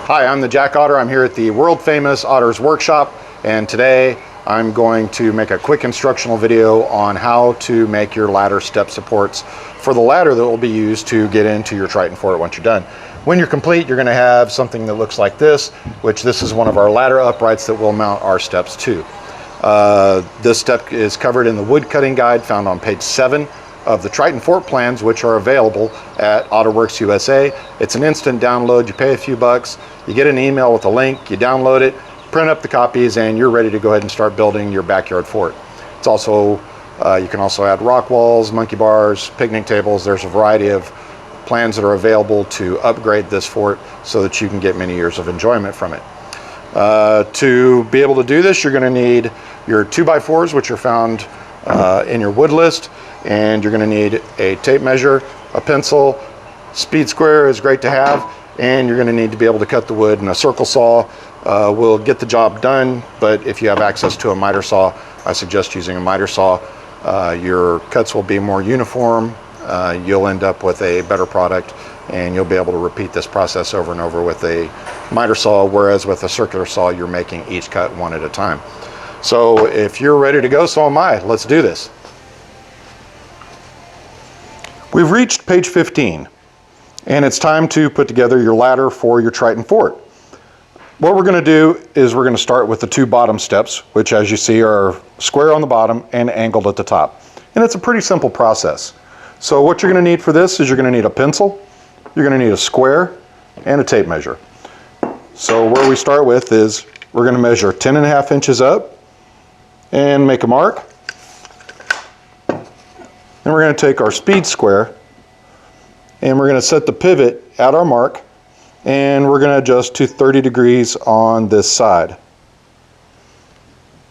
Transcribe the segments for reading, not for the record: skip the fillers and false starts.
Hi, I'm the Jack Otter. I'm here at the world famous Otter's Workshop, and today I'm going to make a quick instructional video on how to make your ladder step supports for the ladder that will be used to get into your Triton Fort once you're done. When you're complete, you're going to have something that looks like this, which this is one of our ladder uprights that we'll mount our steps to. This step is covered in the wood cutting guide found on page 7 of the Triton Fort plans, which are available at Otterworks USA. It's an instant download. You pay a few bucks, you get an email with a link, you download it, print up the copies, and you're ready to go ahead and start building your backyard fort. It's also, you can also add rock walls, monkey bars, picnic tables. There's a variety of plans that are available to upgrade this fort so that you can get many years of enjoyment from it. To be able to do this, you're going to need your 2x4s, which are found in your wood list, and you're going to need a tape measure, a pencil. Speed square is great to have, and you're going to need to be able to cut the wood, and a circle saw will get the job done, but if you have access to a miter saw, I suggest using a miter saw. Your cuts will be more uniform, you'll end up with a better product, and you'll be able to repeat this process over and over with a miter saw, whereas with a circular saw you're making each cut one at a time. So if you're ready to go, so am I. Let's do this. We've reached page 15, and it's time to put together your ladder for your Triton Fort. What we're going to do is we're going to start with the two bottom steps, which as you see are square on the bottom and angled at the top. And it's a pretty simple process. So what you're going to need for this is you're going to need a pencil, you're going to need a square, and a tape measure. So where we start with is we're going to measure 10.5 inches up and make a mark. Then we're going to take our speed square and we're going to set the pivot at our mark, and we're going to adjust to 30 degrees on this side.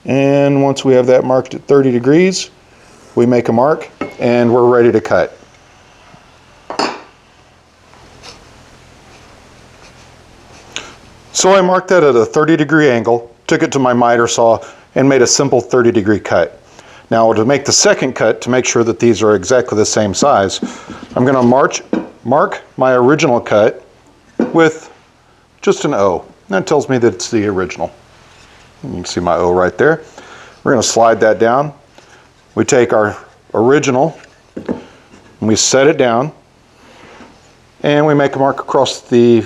And once we have that marked at 30 degrees, we make a mark and we're ready to cut. So I marked that at a 30-degree angle, took it to my miter saw, and made a simple 30-degree cut. Now to make the second cut, to make sure that these are exactly the same size, I'm going to mark my original cut with just an O. That tells me that it's the original. You can see my O right there. We're going to slide that down. We take our original and we set it down, and we make a mark across the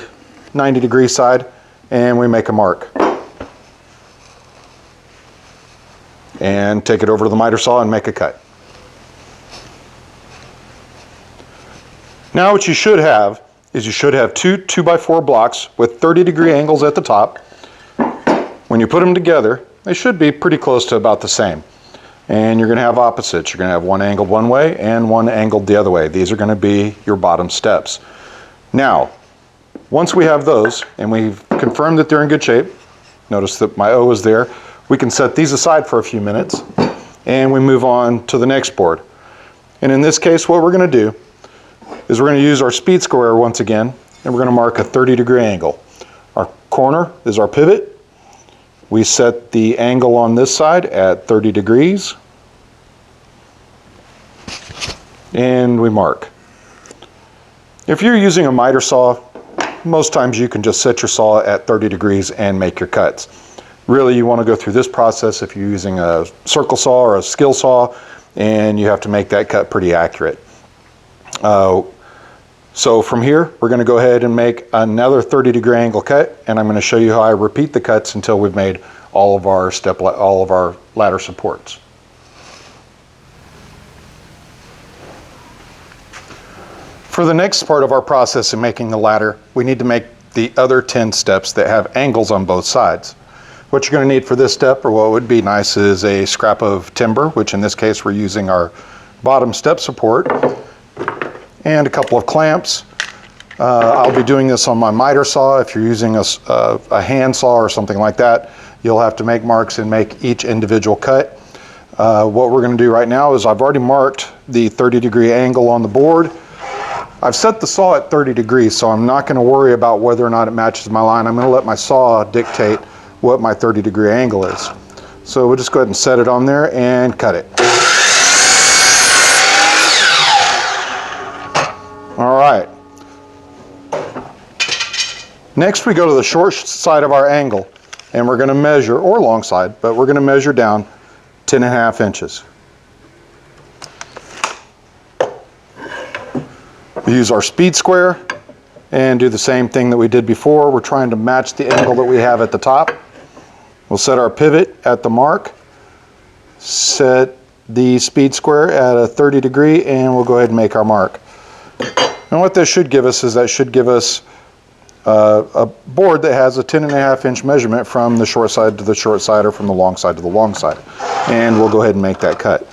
90-degree side, and we make a mark. And take it over to the miter saw and make a cut. Now what you should have is you should have two 2x4 blocks with 30-degree angles at the top. When you put them together, they should be pretty close to about the same. And you're going to have opposites. You're going to have one angled one way and one angled the other way. These are going to be your bottom steps. Now, once we have those and we've confirmed that they're in good shape, notice that my O is there, we can set these aside for a few minutes and we move on to the next board. And in this case, what we're going to do is we're going to use our speed square once again, and we're going to mark a 30-degree angle. Our corner is our pivot. We set the angle on this side at 30 degrees and we mark. If you're using a miter saw, most times you can just set your saw at 30 degrees and make your cuts. Really, you want to go through this process if you're using a circle saw or a skill saw, and you have to make that cut pretty accurate. So from here, we're going to go ahead and make another 30-degree angle cut, and I'm going to show you how I repeat the cuts until we've made all of our ladder supports. For the next part of our process in making the ladder, we need to make the other 10 steps that have angles on both sides. What you're going to need for this step, or what would be nice, is a scrap of timber, which in this case we're using our bottom step support, and a couple of clamps. I'll be doing this on my miter saw. If you're using a hand saw or something like that, you'll have to make marks and make each individual cut. What we're going to do right now is I've already marked the 30-degree angle on the board. I've set the saw at 30 degrees, so I'm not going to worry about whether or not it matches my line. I'm going to let my saw dictate what my 30-degree angle is. So we'll just go ahead and set it on there and cut it. All right. Next we go to the short side of our angle, and we're going to measure, or long side, but we're going to measure down 10.5 inches. We use our speed square and do the same thing that we did before. We're trying to match the angle that we have at the top. We'll set our pivot at the mark, set the speed square at a 30 degree, and we'll go ahead and make our mark. And what this should give us is that should give us a board that has a 10.5 inch measurement from the short side to the short side, or from the long side to the long side. And we'll go ahead and make that cut.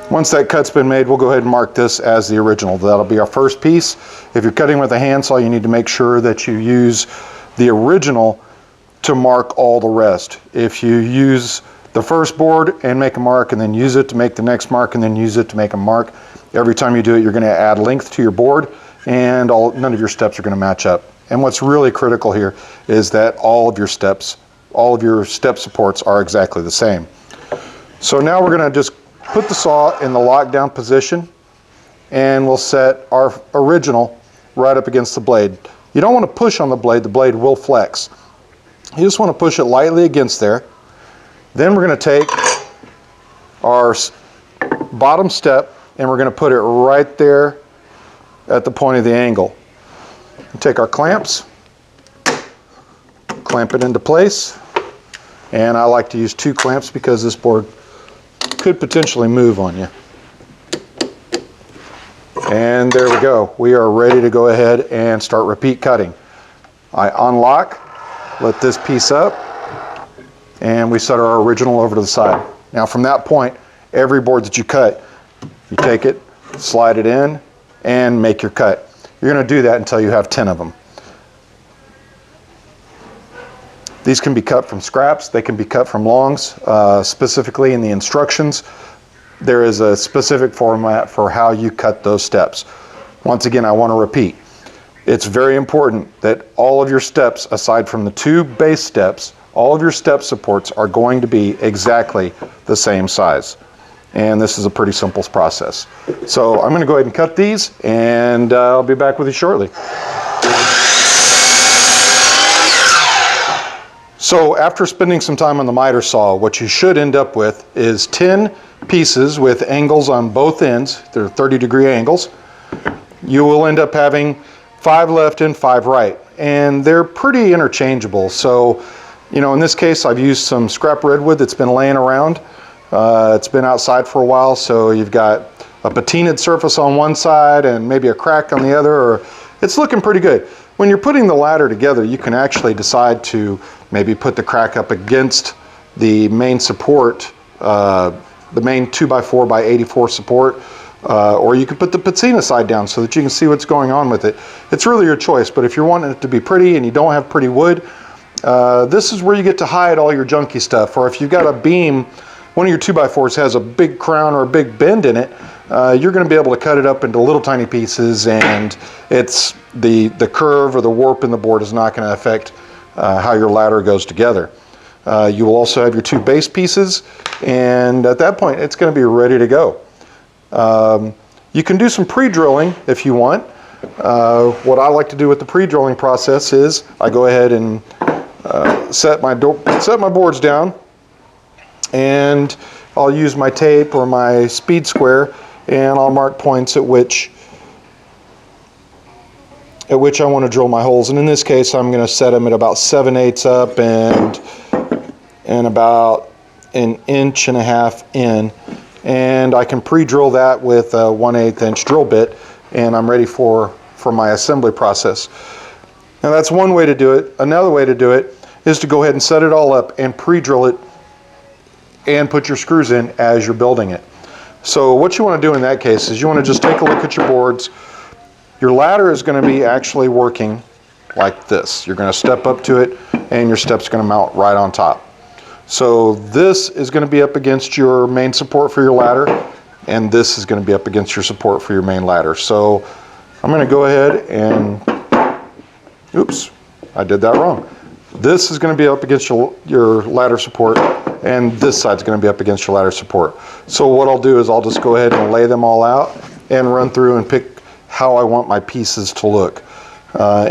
Once that cut's been made, we'll go ahead and mark this as the original. That'll be our first piece. If you're cutting with a handsaw, you need to make sure that you use the original to mark all the rest. If you use the first board and make a mark, and then use it to make the next mark, and then use it to make a mark, every time you do it, you're going to add length to your board, and none of your steps are going to match up. And what's really critical here is that all of your step supports are exactly the same. So now we're going to just put the saw in the lockdown position, and we'll set our original right up against the blade. You don't want to push on the blade will flex. You just want to push it lightly against there. Then we're going to take our bottom step and we're going to put it right there at the point of the angle. We'll take our clamps, clamp it into place, and I like to use 2 clamps because this board could potentially move on you. And there we go. We are ready to go ahead and start repeat cutting. I unlock, let this piece up, and we set our original over to the side. Now from that point, every board that you cut, you take it, slide it in, and make your cut. You're going to do that until you have 10 of them. These can be cut from scraps, they can be cut from longs. Specifically in the instructions, there is a specific format for how you cut those steps. Once again, I want to repeat, it's very important that all of your steps, aside from the 2 base steps, all of your step supports are going to be exactly the same size. And this is a pretty simple process. So I'm going to go ahead and cut these, and I'll be back with you shortly. So after spending some time on the miter saw, what you should end up with is 10 pieces with angles on both ends. They're 30-degree angles. You will end up having 5 left and 5 right. And they're pretty interchangeable. So, you know, in this case, I've used some scrap redwood that's been laying around. It's been outside for a while, so you've got a patinaed surface on one side and maybe a crack on the other, or it's looking pretty good. When you're putting the ladder together, you can actually decide to maybe put the crack up against the main support, the main 2x4x84 support, or you could put the patina side down so that you can see what's going on with it. It's really your choice, but if you're wanting it to be pretty and you don't have pretty wood, this is where you get to hide all your junky stuff. Or if you've got a beam, one of your 2x4s has a big crown or a big bend in it, you're going to be able to cut it up into little tiny pieces, and it's the curve or the warp in the board is not going to affect how your ladder goes together. You will also have your 2 base pieces, and at that point it's going to be ready to go. You can do some pre-drilling if you want. What I like to do with the pre-drilling process is I go ahead and set my boards down, and I'll use my tape or my speed square, and I'll mark points at which I want to drill my holes. And in this case, I'm going to set them at about 7/8 up and about 1.5 inches in. And I can pre-drill that with a 1/8 inch drill bit, and I'm ready for my assembly process. Now that's one way to do it. Another way to do it is to go ahead and set it all up and pre-drill it and put your screws in as you're building it. So what you want to do in that case is you want to just take a look at your boards. Your ladder is going to be actually working like this. You're going to step up to it, and your step's going to mount right on top. So this is going to be up against your main support for your ladder, and this is going to be up against your support for your main ladder. So I'm going to go ahead and, oops, I did that wrong. This is going to be up against your ladder support, and this side's going to be up against your ladder support. So what I'll do is I'll just go ahead and lay them all out and run through and pick how I want my pieces to look.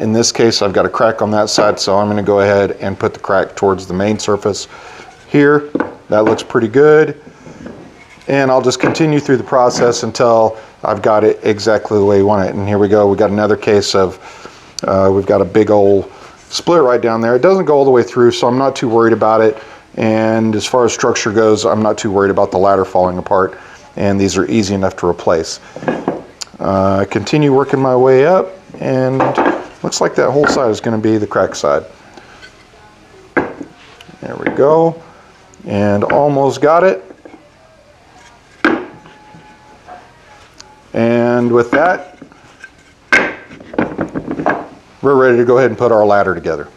In this case, I've got a crack on that side, so I'm going to go ahead and put the crack towards the main surface here. That looks pretty good. And I'll just continue through the process until I've got it exactly the way you want it. And here we go. We got another case of, we've got a big old split right down there. It doesn't go all the way through, so I'm not too worried about it. And as far as structure goes, I'm not too worried about the ladder falling apart. And these are easy enough to replace. Continue working my way up, and looks like that whole side is going to be the crack side. There we go. And almost got it. And with that, we're ready to go ahead and put our ladder together.